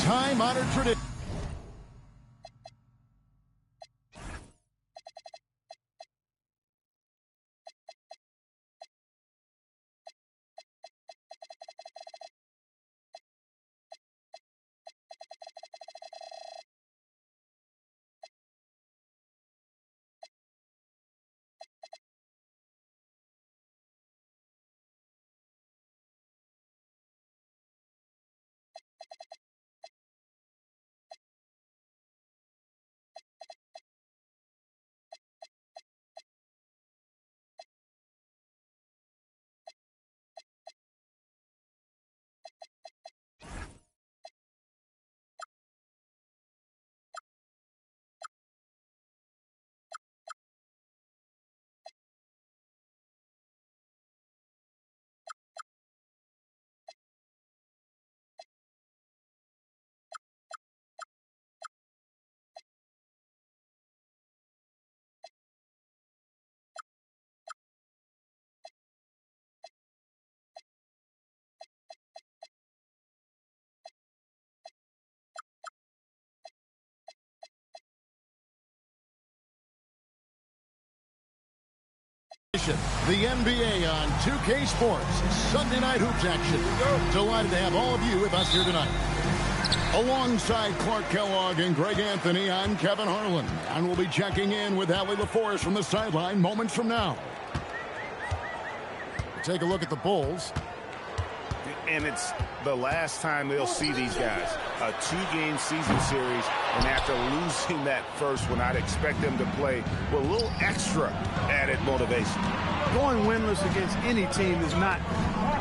time-honored tradition. The NBA on 2K Sports Sunday Night Hoops action. Delighted to have all of you with us here tonight. Alongside Clark Kellogg and Greg Anthony, I'm Kevin Harlan, and we'll be checking in with Allie LaForest from the sideline moments from now. We'll take a look at the Bulls. And it's the last time they'll see these guys. A 2-game season series, and after losing that first one, I'd expect them to play with a little extra added motivation. Going winless against any team is not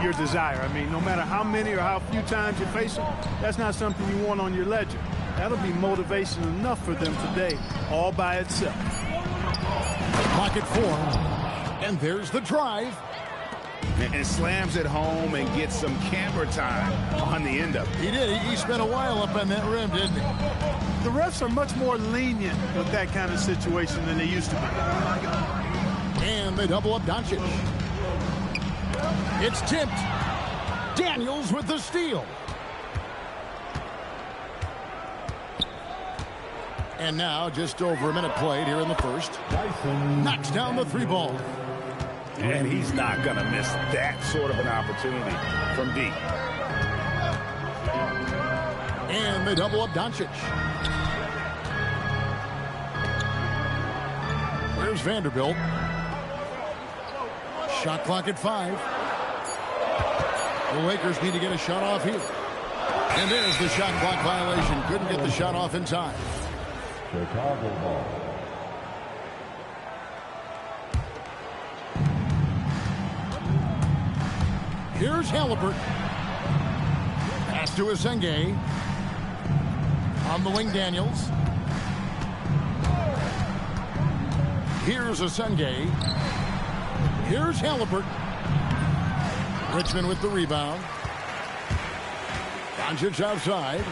your desire. I mean, no matter how many or how few times you face them, that's not something you want on your ledger. That'll be motivation enough for them today, all by itself. Pocket 4, and there's the drive. And slams it home and gets some camera time on the end of it. He did. He spent a while up on that rim, didn't he? The refs are much more lenient with that kind of situation than they used to be. And they double up Doncic. It's tipped. Daniels with the steal. And now just over a minute played here in the first. Knocks down the 3 ball. And he's not going to miss that sort of an opportunity from deep. And they double up Doncic. There's Vanderbilt. Shot clock at 5. The Lakers need to get a shot off here. And there's the shot clock violation. Couldn't get the shot off in time. Chicago ball. Here's Halliburton. Pass to Asenge. On the wing, Daniels. Here's Asenge. Here's Halliburton. Richmond with the rebound. Doncic outside.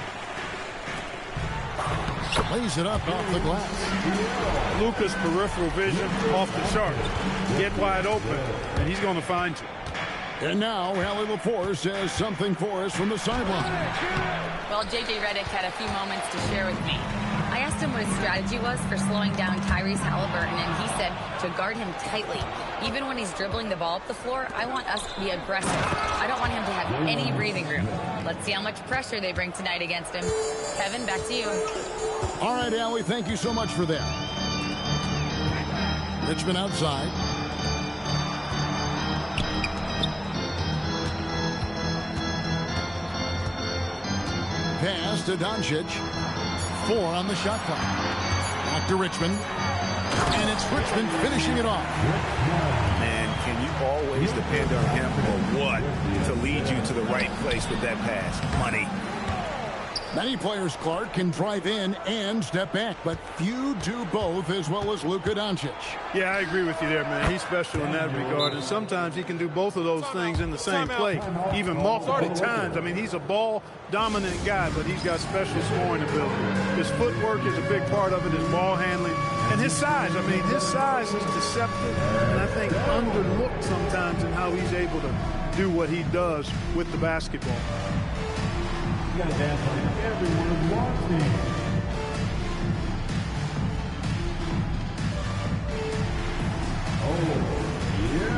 Lays it up off the glass. Luka's peripheral vision off the chart. Get wide open, and he's going to find you. And now, Allie LaForest says something for us from the sideline. Well, J.J. Redick had a few moments to share with me. I asked him what his strategy was for slowing down Tyrese Halliburton, and he said to guard him tightly. Even when he's dribbling the ball up the floor, I want us to be aggressive. I don't want him to have any breathing room. Let's see how much pressure they bring tonight against him. Kevin, back to you. All right, Allie, thank you so much for that. Richmond outside. Pass to Doncic. 4 on the shot clock. Back to Richmond. And it's Richmond finishing it off. Man, can you always depend on him or what to lead you to the right place with that pass? Money. Many players, Clark, can drive in and step back, but few do both as well as Luka Doncic. Yeah, I agree with you there, man. He's special in that regard, and sometimes he can do both of those things in the same play, even multiple times. I mean, he's a ball-dominant guy, but he's got special scoring ability. His footwork is a big part of it, his ball handling, and his size. I mean, his size is deceptive, and I think underlooked sometimes in how he's able to do what he does with the basketball. You got to dance like everyone is watching. Oh, yeah.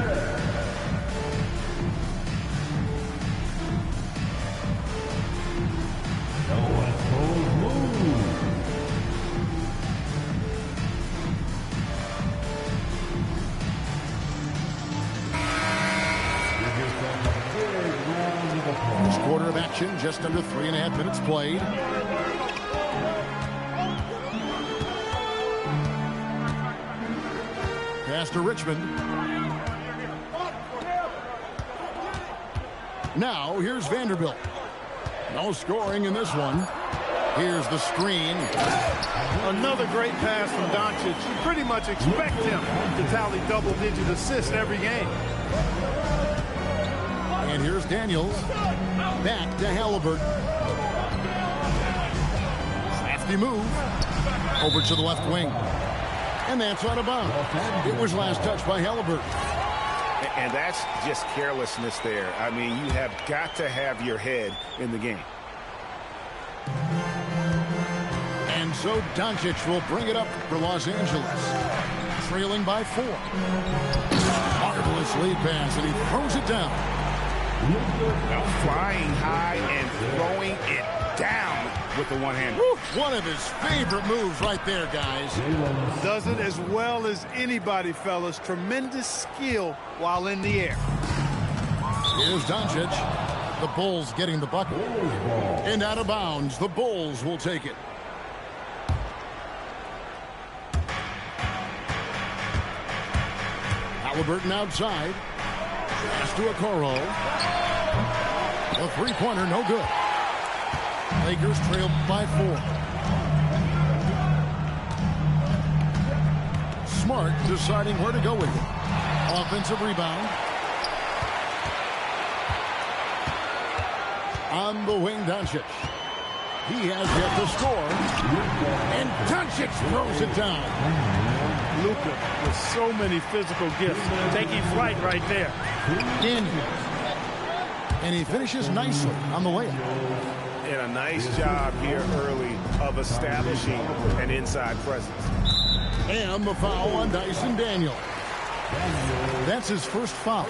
No West Coast move. This quarter of action, just under 3.5 minutes played. Pass to Richmond. Now, here's Vanderbilt. No scoring in this one. Here's the screen. Another great pass from Doncic. You pretty much expect him to tally double-digit assists every game. And here's Daniels. Back to Halliburton. Crafty move. Over to the left wing. And that's out of bounds. It was last touched by Halliburton. And that's just carelessness there. I mean, you have got to have your head in the game. And so Doncic will bring it up for Los Angeles. Trailing by 4. Marvelous lead pass, and he throws it down. Flying high and throwing it down with the one-hand. One of his favorite moves right there, guys. Does it as well as anybody, fellas. Tremendous skill while in the air. Here's Doncic. The Bulls getting the bucket. And out of bounds, the Bulls will take it. Halliburton outside. Pass to Okoro. A three-pointer, no good. Lakers trail by 4. Smart deciding where to go with it. Offensive rebound. On the wing, Doncic. He has yet to score. And Doncic throws it down. Luka with so many physical gifts. Taking flight right there. Daniels. And he finishes nicely on the layup. And a nice job here early of establishing an inside presence. And the foul on Dyson Daniels. That's his first foul.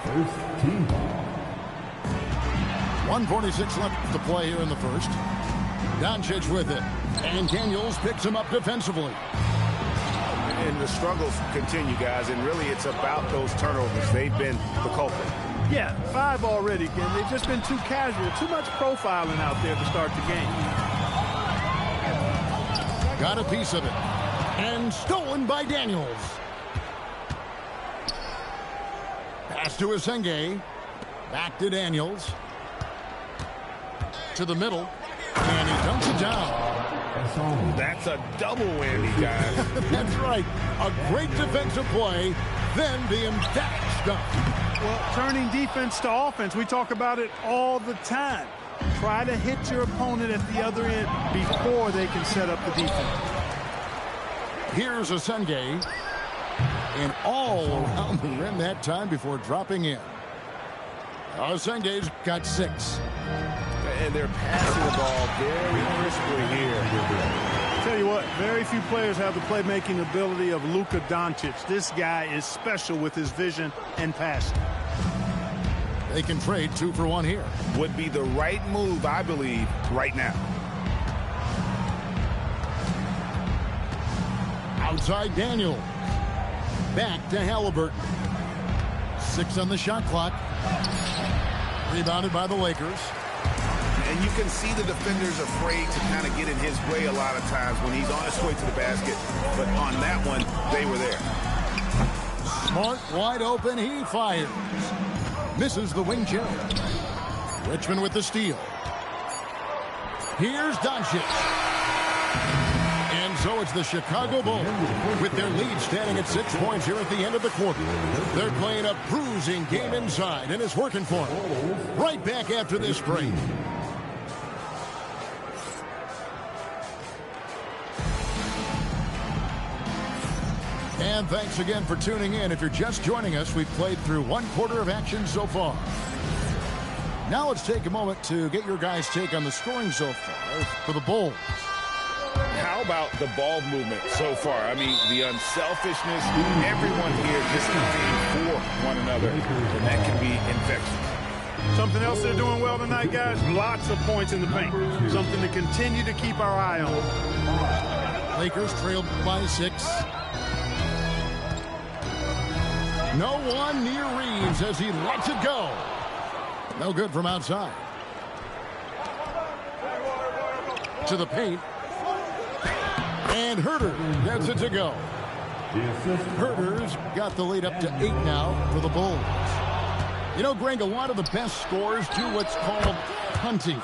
First team foul. 1:46 left to play here in the first. Doncic with it. And Daniels picks him up defensively. And the struggles continue, guys, and really it's about those turnovers. They've been the culprit. Yeah, 5 already, Ken. They've just been too casual, too much profiling out there to start the game. Got a piece of it. And stolen by Daniels. Pass to Asenge. Back to Daniels. To the middle. And he dumps it down. That's a double whammy, guys. That's right. A great defensive play, then the emphatic stuff. Well, turning defense to offense, we talk about it all the time. Try to hit your opponent at the other end before they can set up the defense. Here's Asenge. And all around the rim that time before dropping in. Asenge's got 6. And they're passing the ball very crisply here. Tell you what, very few players have the playmaking ability of Luka Doncic. This guy is special with his vision and passing. They can trade 2 for 1 here. Would be the right move, I believe, right now. Outside Daniel. Back to Halliburton. 6 on the shot clock. Rebounded by the Lakers. And you can see the defenders afraid to kind of get in his way a lot of times when he's on his way to the basket. But on that one, they were there. Smart, wide open, he fires. Misses the wing chip. Richmond with the steal. Here's Doncic. And so it's the Chicago Bulls with their lead standing at 6 points here at the end of the quarter. They're playing a bruising game inside, and it's working for them. Right back after this break. And thanks again for tuning in. If you're just joining us, we've played through 1 quarter of action so far. Now let's take a moment to get your guys' take on the scoring so far for the Bulls. How about the ball movement so far? I mean, the unselfishness, everyone here just playing for one another, and that can be infectious. Something else they're doing well tonight, guys, lots of points in the paint. Something to continue to keep our eye on. Lakers trailed by 6. No one near Reeves as he lets it go. No good from outside. To the paint. And Herter gets it to go. Herter's got the lead up to 8 now for the Bulls. You know, Greg, a lot of the best scorers do what's called hunting,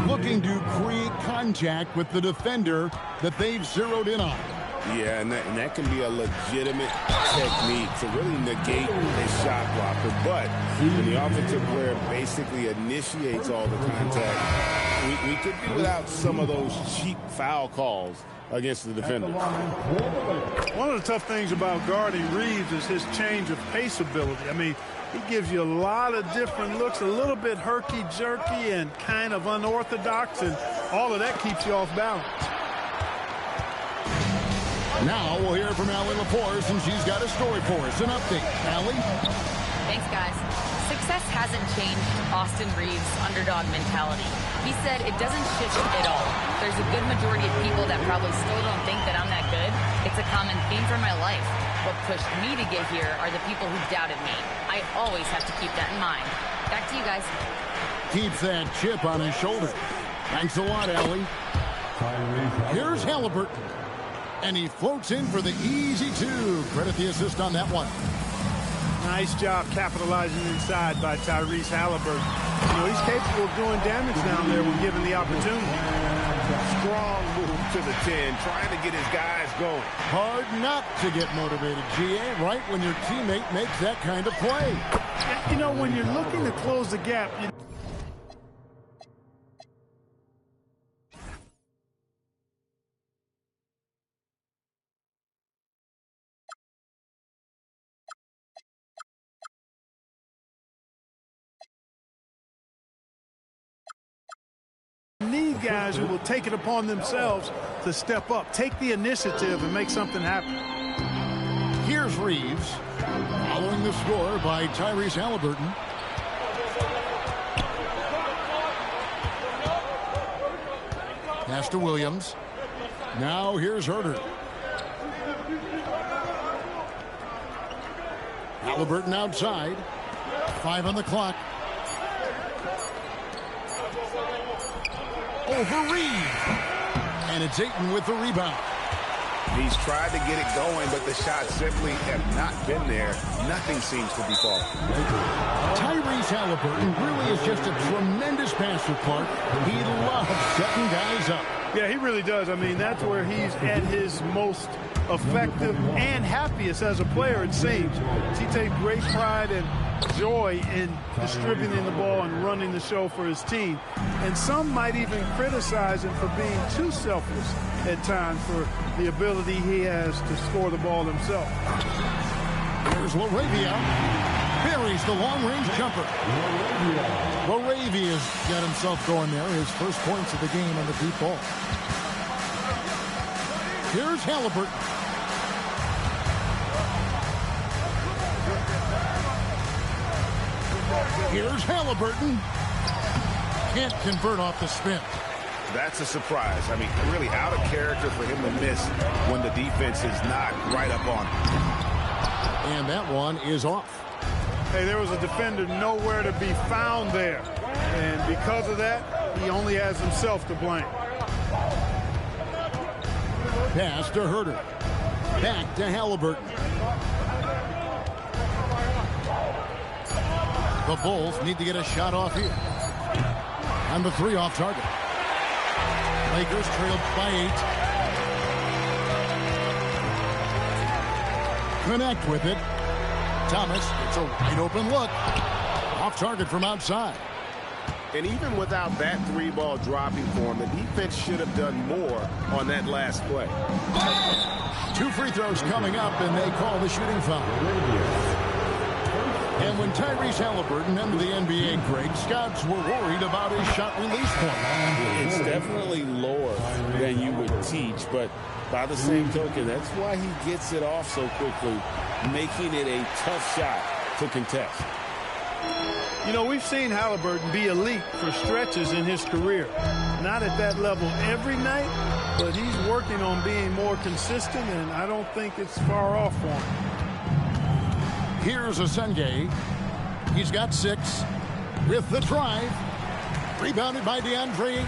looking to create contact with the defender that they've zeroed in on. Yeah, and that can be a legitimate technique to really negate a shot blocker. But when the offensive player basically initiates all the contact, we could do without some of those cheap foul calls against the defender. One of the tough things about guarding Reeves is his change of pace ability. I mean, he gives you a lot of different looks, a little bit herky-jerky and kind of unorthodox, and all of that keeps you off balance. Now we'll hear from Allie Laporte, and she's got a story for us. An update. Allie? Thanks, guys. Success hasn't changed Austin Reeves' underdog mentality. He said it doesn't shift at all. There's a good majority of people that probably still don't think that I'm that good. It's a common theme for my life. What pushed me to get here are the people who doubted me. I always have to keep that in mind. Back to you guys. Keeps that chip on his shoulder. Thanks a lot, Allie. Here's Halliburton. And he floats in for the easy 2. Credit the assist on that one. Nice job capitalizing inside by Tyrese Halliburton. You know, he's capable of doing damage down there when given the opportunity. Strong move to the 10, trying to get his guys going. Hard not to get motivated, GA, right when your teammate makes that kind of play. You know, when you're looking to close the gap, need guys who will take it upon themselves to step up, take the initiative, and make something happen. Here's Reeves, following the score by Tyrese Halliburton. Pass to Williams. Now here's Herter. Halliburton outside. 5 on the clock. Over Reeves. And it's Ayton with the rebound. He's tried to get it going, but the shots simply have not been there. Nothing seems to be falling. Tyrese Halliburton really is just a tremendous passer, Clark. He loves setting guys up. Yeah, he really does. I mean, that's where he's at his most effective and happiest as a player, it seems. He takes great pride and joy in distributing the ball and running the show for his team. And some might even criticize him for being too selfless at times for the ability he has to score the ball himself. Here's LaRavia. Buries the long-range jumper. LaRavia's got himself going there. His first points of the game on the deep ball. Here's Halliburton. Here's Halliburton. Can't convert off the spin. That's a surprise. I mean, really out of character for him to miss when the defense is not right up on him. And that one is off. Hey, there was a defender nowhere to be found there. And because of that, he only has himself to blame. Pass to Herter. Back to Halliburton. The Bulls need to get a shot off here. And the 3 off target. Lakers trailed by 8. Connect with it. Thomas, it's a wide open look. Off target from outside. And even without that 3-ball dropping for him, the defense should have done more on that last play. 2 free throws coming up, and they call the shooting foul. And when Tyrese Halliburton entered the NBA, Greg, scouts were worried about his shot release point. It's definitely lower than you would teach, but by the same token, that's why he gets it off so quickly, making it a tough shot to contest. You know, we've seen Halliburton be elite for stretches in his career. Not at that level every night, but he's working on being more consistent, and I don't think it's far off for him. Here's Asenge. He's got 6 with the drive. Rebounded by DeAndre Ayton.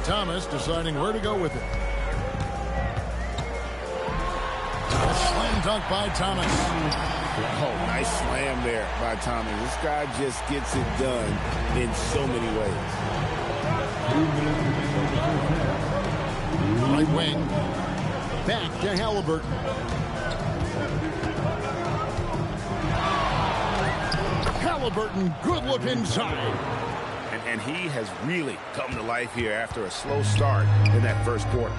Thomas deciding where to go with it. A slam dunk by Thomas. Oh, nice slam there by Thomas. This guy just gets it done in so many ways. Right wing. Back to Halliburton. Halliburton, good look inside. And he has really come to life here after a slow start in that first quarter.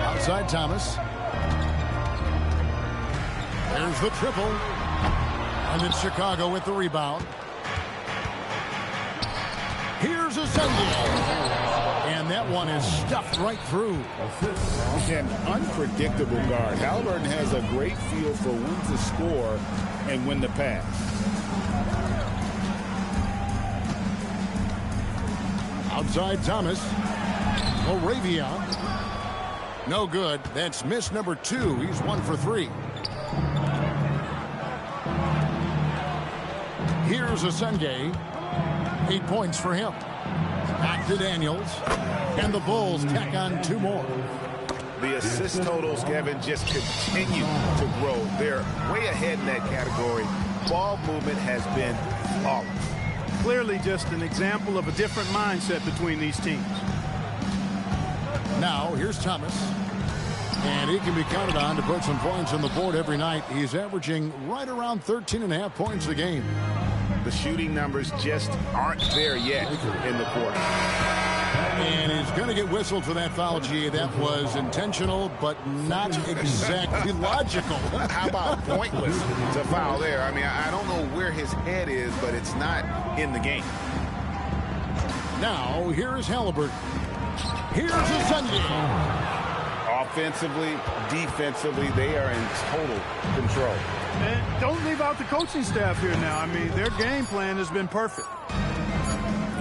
Outside Thomas. There's the triple. And it's Chicago with the rebound. Here's a Sunday. And that one is stuffed right through. An unpredictable guard. Halliburton has a great feel for when to score and when to pass. Outside Thomas. Moravia. No good. That's miss number 2. He's 1 for 3. Here's Asenge. 8 points for him. Back to Daniels. And the Bulls tack on 2 more. The assist totals, Kevin, just continue to grow. They're way ahead in that category. Ball movement has been flawless. Clearly just an example of a different mindset between these teams. Now, here's Thomas. And he can be counted on to put some points on the board every night. He's averaging right around 13.5 points a game. The shooting numbers just aren't there yet in the quarter. And he's going to get whistled for that foul, G. That was intentional, but not exactly logical. How about pointless to foul there? I mean, I don't know where his head is, but it's not in the game. Now, here's Halliburton. Here's a Sunday. Offensively, defensively, they are in total control. And don't leave out the coaching staff here now. I mean, their game plan has been perfect.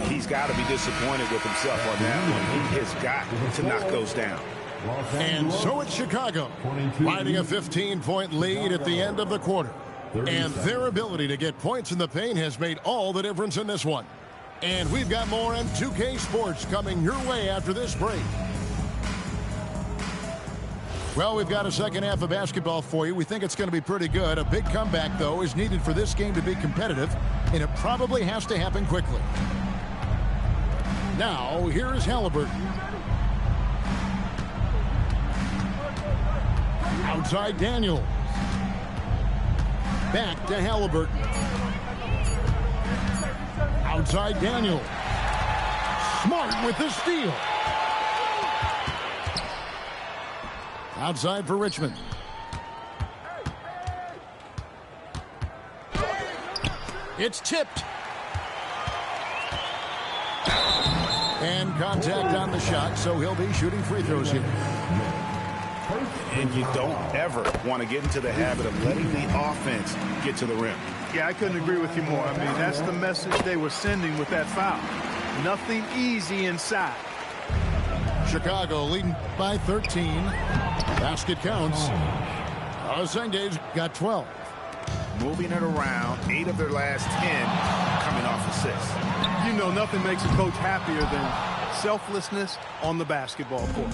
He's got to be disappointed with himself on that one. He has got to knock those down. And so it's Chicago, finding a 15-point lead at the end of the quarter. And their ability to get points in the paint has made all the difference in this one. And we've got more M2K Sports coming your way after this break. Well, we've got a second half of basketball for you. We think it's going to be pretty good. A big comeback, though, is needed for this game to be competitive, and it probably has to happen quickly. Now, here is Halliburton. Outside Daniels. Back to Halliburton. Outside Daniels. Smart with the steal. Outside for Richmond. It's tipped. And contact on the shot, so he'll be shooting free throws here. And you don't ever want to get into the habit of letting the offense get to the rim. Yeah, I couldn't agree with you more. I mean, that's the message they were sending with that foul. Nothing easy inside. Chicago leading by 13. Basket counts. Asenge's got 12. Moving it around, 8 of their last 10 coming off assists. You know, nothing makes a coach happier than selflessness on the basketball court.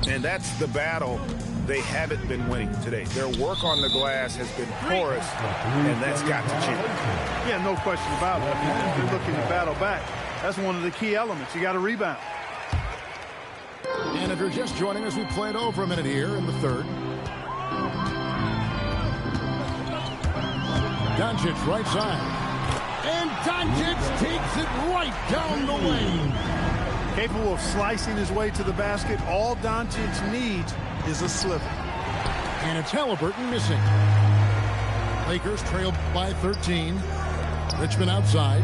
And that's the battle they haven't been winning today. Their work on the glass has been porous, and that's got to change. Yeah, no question about it. I mean, if you're looking to battle back, that's one of the key elements. You got to rebound. And if you're just joining us, we played over a minute here in the third. Doncic right side. And Doncic takes it right down the lane. capable of slicing his way to the basket. All Doncic needs is a sliver. And it's Halliburton missing. Lakers trail by 13. Richmond outside.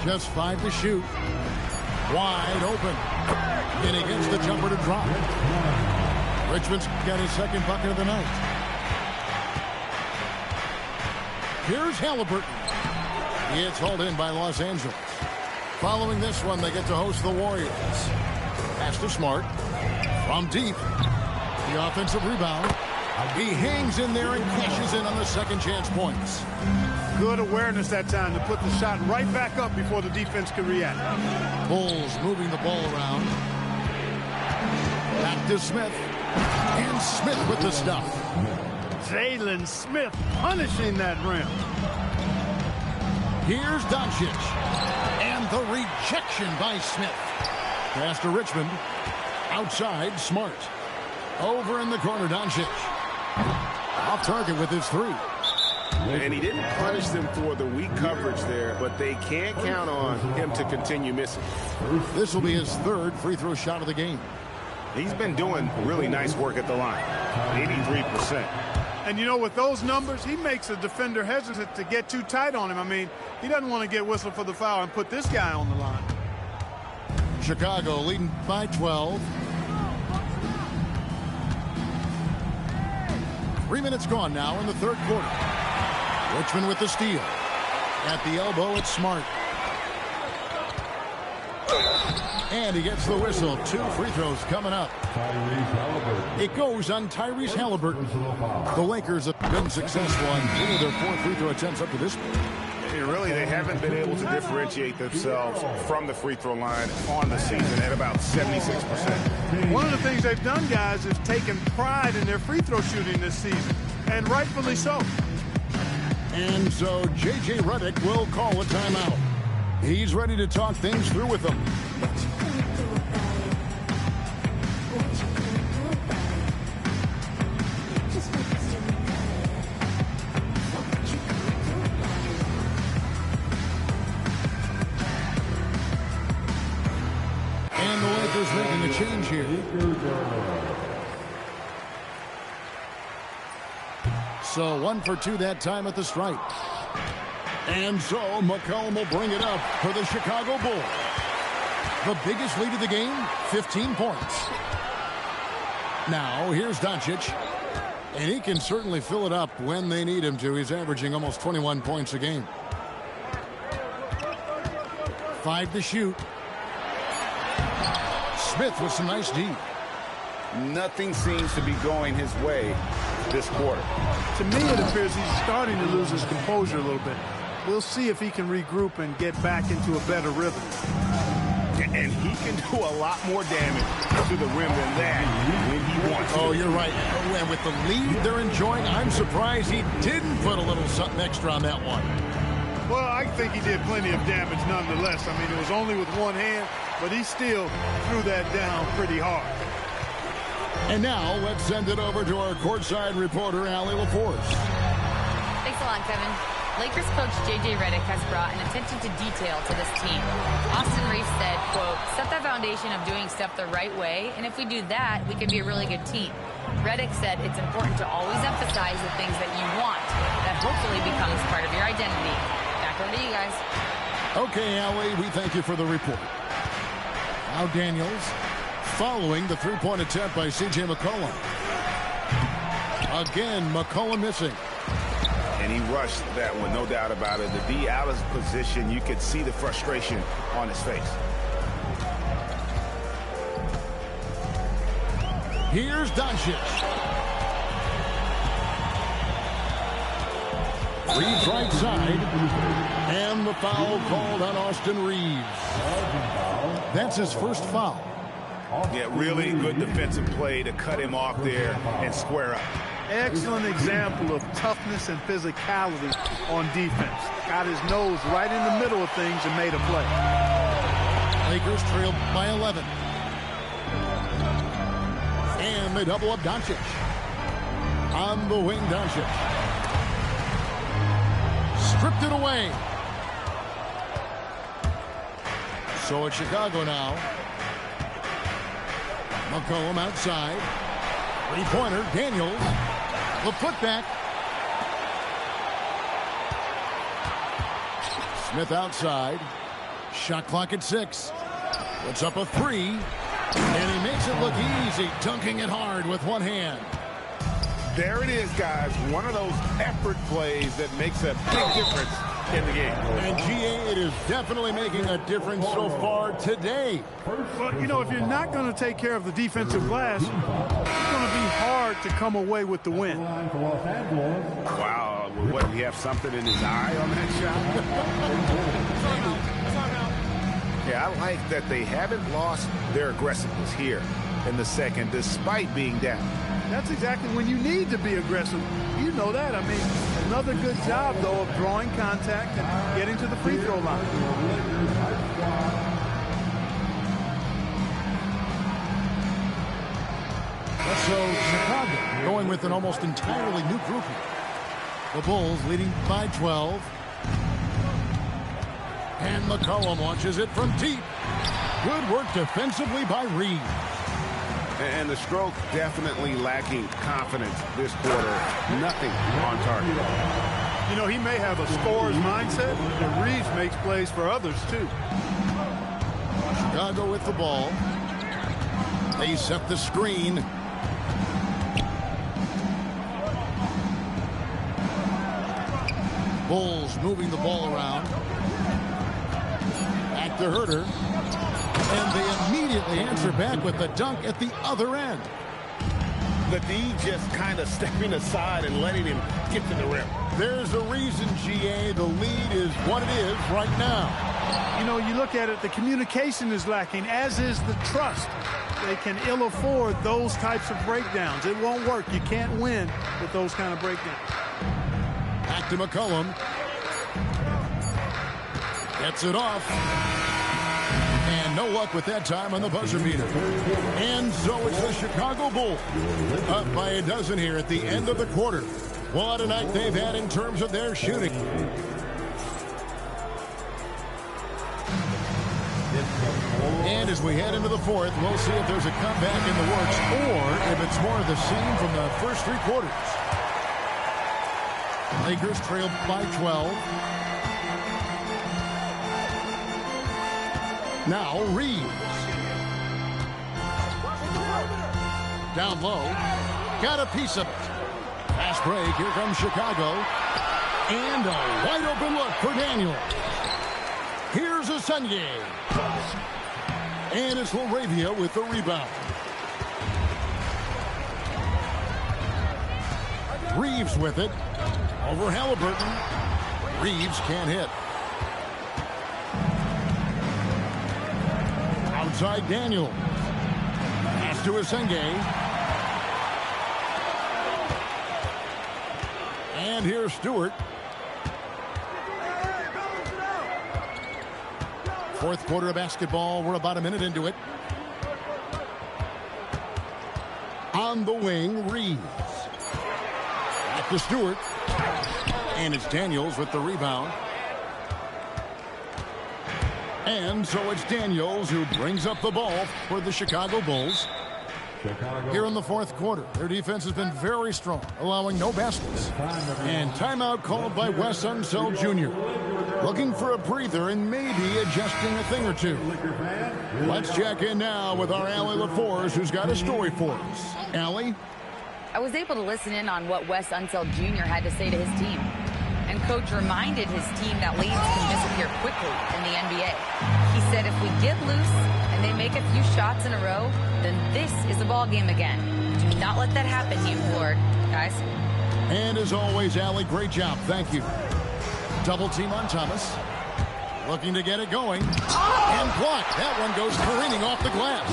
Just 5 to shoot. Wide open. And he gets the jumper to drop. Richmond's got his second bucket of the night. Here's Halliburton. It's hauled in by Los Angeles. Following this one, they get to host the Warriors. Pass to Smart. From deep. The offensive rebound. He hangs in there and cashes in on the second chance points. Good awareness that time to put the shot right back up before the defense could react. Bulls moving the ball around. Back to Smith. And Smith with the stuff. Jalen Smith punishing that rim. Here's Doncic. And the rejection by Smith. Pass to Richmond. Outside, Smart. Over in the corner, Doncic. Off target with his 3. And he didn't punish them for the weak coverage there, but they can't count on him to continue missing. This will be his 3rd free throw shot of the game. He's been doing really nice work at the line. 83%. And you know, with those numbers, he makes a defender hesitant to get too tight on him. I mean, he doesn't want to get whistled for the foul and put this guy on the line. Chicago leading by 12. 3 minutes gone now in the 3rd quarter. Richmond with the steal. At the elbow, it's Smart. And he gets the whistle. 2 free throws coming up. It goes on Tyrese Halliburton. The Lakers have been successful on 3 of their 4 free throw attempts up to this point. And really, they haven't been able to differentiate themselves from the free throw line on the season at about 76%. One of the things they've done, guys, is taken pride in their free throw shooting this season, and rightfully so. And so J.J. Redick will call a timeout. He's ready to talk things through with them. And the Lakers making a change here. So 1 for 2 that time at the stripe. And so McCollum will bring it up for the Chicago Bulls. The biggest lead of the game, 15 points. Now here's Doncic. And he can certainly fill it up when they need him to. He's averaging almost 21 points a game. 5 to shoot. Smith with some nice D. Nothing seems to be going his way this quarter. To me, it appears he's starting to lose his composure a little bit. We'll see if he can regroup and get back into a better rhythm. And he can do a lot more damage to the rim than that when he wants to. Oh, you're right. And with the lead they're enjoying, I'm surprised he didn't put a little something extra on that one. Well, I think he did plenty of damage nonetheless. I mean, it was only with one hand, but he still threw that down pretty hard. And now let's send it over to our courtside reporter, Allie LaForce. Thanks a lot, Kevin. Lakers coach J.J. Redick has brought an attention to detail to this team. Austin Reeves said, quote, set the foundation of doing stuff the right way, and if we do that, we can be a really good team. Redick said it's important to always emphasize the things that you want. That hopefully becomes part of your identity. Back over to you guys. Okay, Allie, we thank you for the report. Now Daniels following the three-point attempt by C.J. McCollum. Again, McCollum missing. And he rushed that one, no doubt about it. To be out of position, you could see the frustration on his face. Here's Doncic. Reeves right side. And the foul called on Austin Reeves. That's his first foul. Yeah, really good defensive play to cut him off there and square up. Excellent example of toughness and physicality on defense. Got his nose right in the middle of things and made a play. Lakers trail by 11. And they double up Doncic. On the wing, Doncic. Stripped it away. So it's Chicago now. McCollum outside. Three-pointer, Daniels. The putback. Smith outside. Shot clock at 6. Puts up a 3. And he makes it look easy, dunking it hard with one hand. There it is, guys. One of those effort plays that makes a big difference in the game. And GA, it is definitely making a difference so far today. But, you know, if you're not going to take care of the defensive glass, it's going to be hard to come away with the win. Wow. What, he have something in his eye on that shot? Yeah, I like that they haven't lost their aggressiveness here in the second, despite being down. That's exactly when you need to be aggressive. You know that. I mean, another good job, though, of drawing contact and getting to the free throw line. So Chicago going with an almost entirely new grouping. The Bulls leading by 12. And McCollum launches it from deep. Good work defensively by Reed. And the stroke definitely lacking confidence this quarter. Nothing on target. You know, he may have a scorer's mindset, but Reeves makes plays for others, too. Chicago with the ball. They set the screen. Bulls moving the ball around. Back to Herter. And they immediately answer back with the dunk at the other end. The D just kind of stepping aside and letting him get to the rim. There's a reason, GA, the lead is what it is right now. You know, you look at it, the communication is lacking, as is the trust. They can ill afford those types of breakdowns. It won't work. You can't win with those kind of breakdowns. Back to McCollum. Gets it off. And no luck with that time on the buzzer beater. And so it's the Chicago Bulls up by a dozen here at the end of the quarter. What a night they've had in terms of their shooting. And as we head into the fourth, we'll see if there's a comeback in the works or if it's more of the same from the first three quarters. Lakers trail by 12. Now Reeves. Down low. Got a piece of it. Fast break. Here comes Chicago. And a wide open look for Daniel. Here's Asungye. And it's LaRavia with the rebound. Reeves with it. Over Halliburton. Reeves can't hit. Outside Daniel. Pass to Asungye. And here's Stewart. Fourth quarter of basketball. We're about a minute into it. On the wing, Reeves. Back to Stewart. And it's Daniels with the rebound. And so it's Daniels who brings up the ball for the Chicago Bulls. Here in the fourth quarter, their defense has been very strong, allowing no baskets. And timeout called by Wes Unseld Jr. Looking for a breather and maybe adjusting a thing or two. Let's check in now with our Allie LaForce, who's got a story for us. Allie? I was able to listen in on what Wes Unseld Jr. had to say to his team. And Coach reminded his team that leads can disappear quickly in the NBA. He said if we get loose and they make a few shots in a row, then this is a ball game again. Do not let that happen, he implored. Guys. And as always, Allie, great job. Thank you. Double team on Thomas. Looking to get it going. And blocked. That one goes careening off the glass.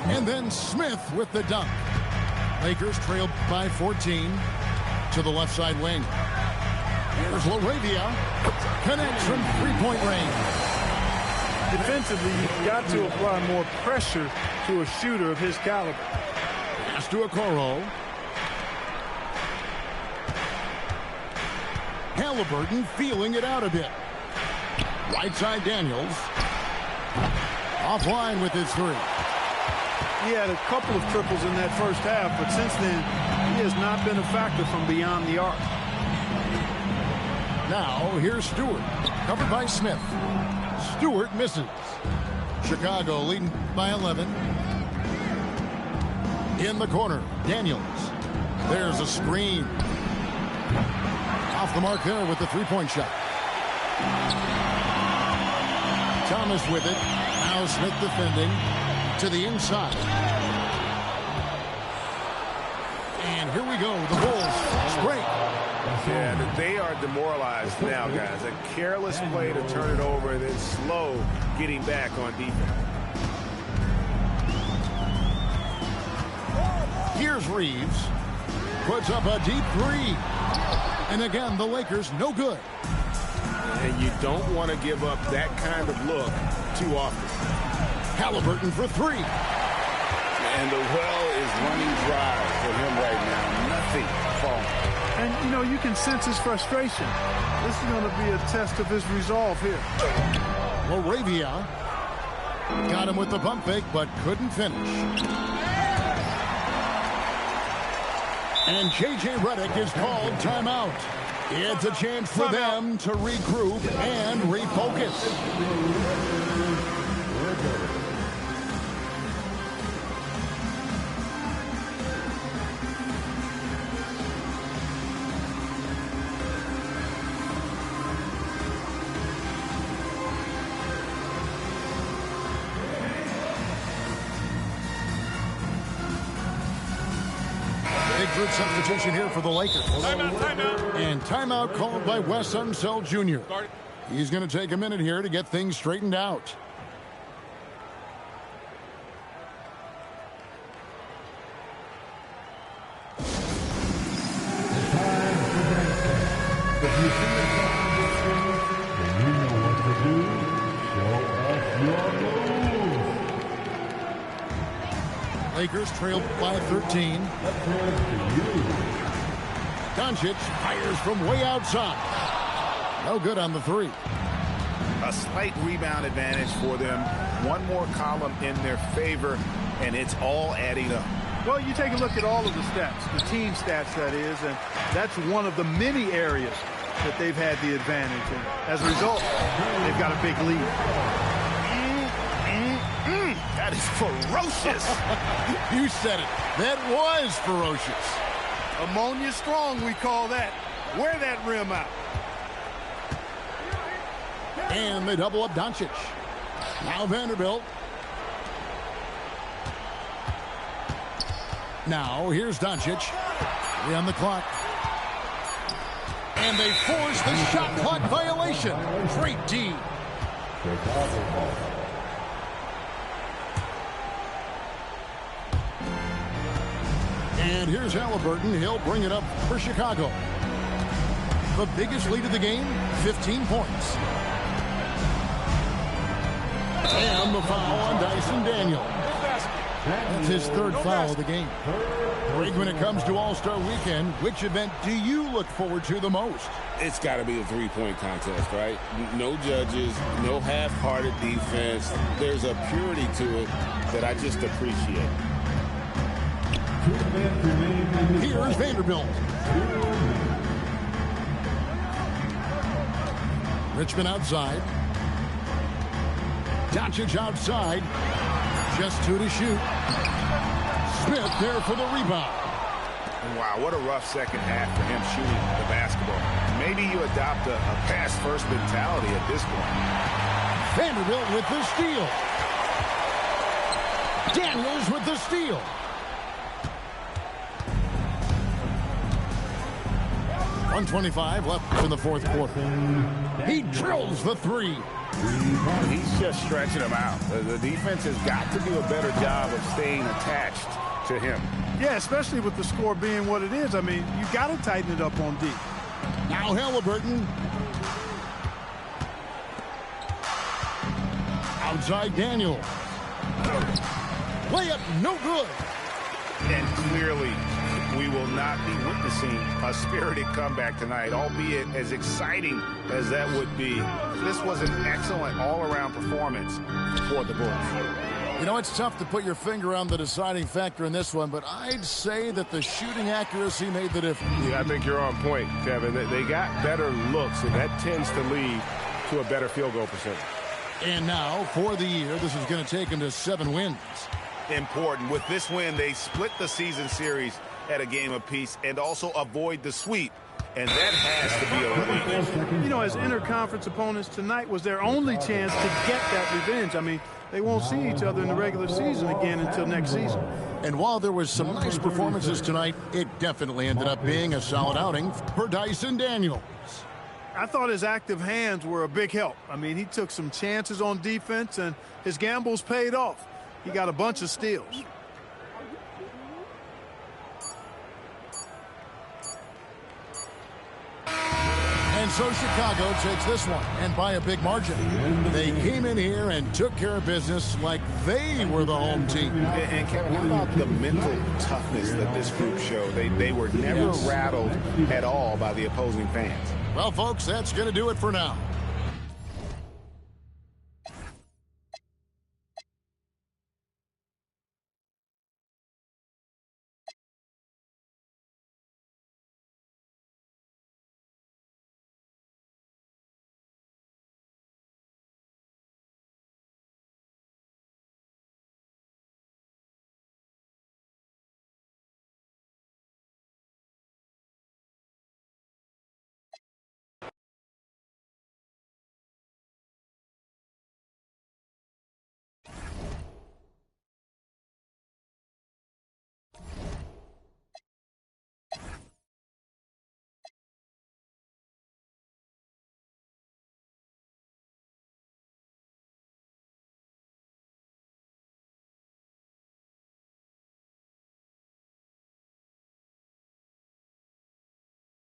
And then Smith with the dunk. Lakers trail by 14 to the left side wing. Here's LaRavia. Connects from three-point range. Defensively, you've got to apply more pressure to a shooter of his caliber. Pass to Okoro. Halliburton feeling it out a bit. Right side Daniels. Offline with his three. He had a couple of triples in that first half, but since then, he has not been a factor from beyond the arc. Now, here's Stewart. Covered by Smith. Stewart misses. Chicago leading by 11. In the corner, Daniels. There's a screen. Off the mark there with the three-point shot. Thomas with it. Now Smith defending. To the inside. And here we go. The Bulls straight. Yeah, they are demoralized now, guys. A careless play to turn it over and then slow getting back on defense. Here's Reeves. Puts up a deep three. And again, the Lakers no good. And you don't want to give up that kind of look too often. Halliburton for three. And the well is running dry for him right now. Nothing falling. And, you know, you can sense his frustration. This is going to be a test of his resolve here. Laravia got him with the pump fake, but couldn't finish. And J.J. Redick is called timeout. It's a chance for them to regroup and refocus. Big substitution here for the Lakers. Timeout. And timeout called by Wes Unseld Jr. He's going to take a minute here to get things straightened out. If you see a substitution, then you know what to do. Show us your moves. Lakers trailed by 13. Let's hear it to you. Doncic fires from way outside. No good on the three. A slight rebound advantage for them. One more column in their favor, and it's all adding up. Well, you take a look at all of the stats, the team stats, that is, and that's one of the many areas that they've had the advantage. And as a result, they've got a big lead. That is ferocious. You said it. That was ferocious. Ammonia strong, we call that. Wear that rim out. And they double up Doncic. Now Vanderbilt. Now here's Doncic. 3 on the clock. And they force the shot clock violation. Great D. Chicago ball. And here's Halliburton. He'll bring it up for Chicago. The biggest lead of the game, 15 points. And the foul on Dyson Daniel. That's his third foul of the game. Greg, when it comes to All-Star Weekend, which event do you look forward to the most? It's got to be a three-point contest, right? No judges, no half-hearted defense. There's a purity to it that I just appreciate. 2 minutes remaining. Here's Vanderbilt. Richmond outside. Doncic outside. Just 2 to shoot. Smith there for the rebound. Wow, what a rough second half for him shooting the basketball. Maybe you adopt a pass-first mentality at this point. Vanderbilt with the steal. Daniels with the steal. .125 left in the fourth quarter. He drills the three. He's just stretching them out. The defense has got to do a better job of staying attached to him. Yeah, especially with the score being what it is. I mean, you got to tighten it up on D. Now Halliburton. Outside Daniel. Layup no good. And clearly we will not be witnessing a spirited comeback tonight, albeit as exciting as that would be. This was an excellent all-around performance for the Bulls. You know, it's tough to put your finger on the deciding factor in this one, but I'd say that the shooting accuracy made the difference. Yeah, I think you're on point, Kevin. They got better looks, and that tends to lead to a better field goal percentage. And now, for the year, this is going to take them to 7 wins. Important. With this win, they split the season series at a game apiece and also avoid the sweep. And that has to be a relief. You know, as interconference opponents, tonight was their only chance to get that revenge. I mean, they won't see each other in the regular season again until next season. And while there was some nice performances tonight, it definitely ended up being a solid outing for Dyson Daniels. I thought his active hands were a big help. I mean, he took some chances on defense, and his gambles paid off. He got a bunch of steals. And so Chicago takes this one, and by a big margin. They came in here and took care of business like they were the home team. And Kevin, how about the mental toughness that this group showed? They were never rattled at all by the opposing fans. Well, folks, that's going to do it for now.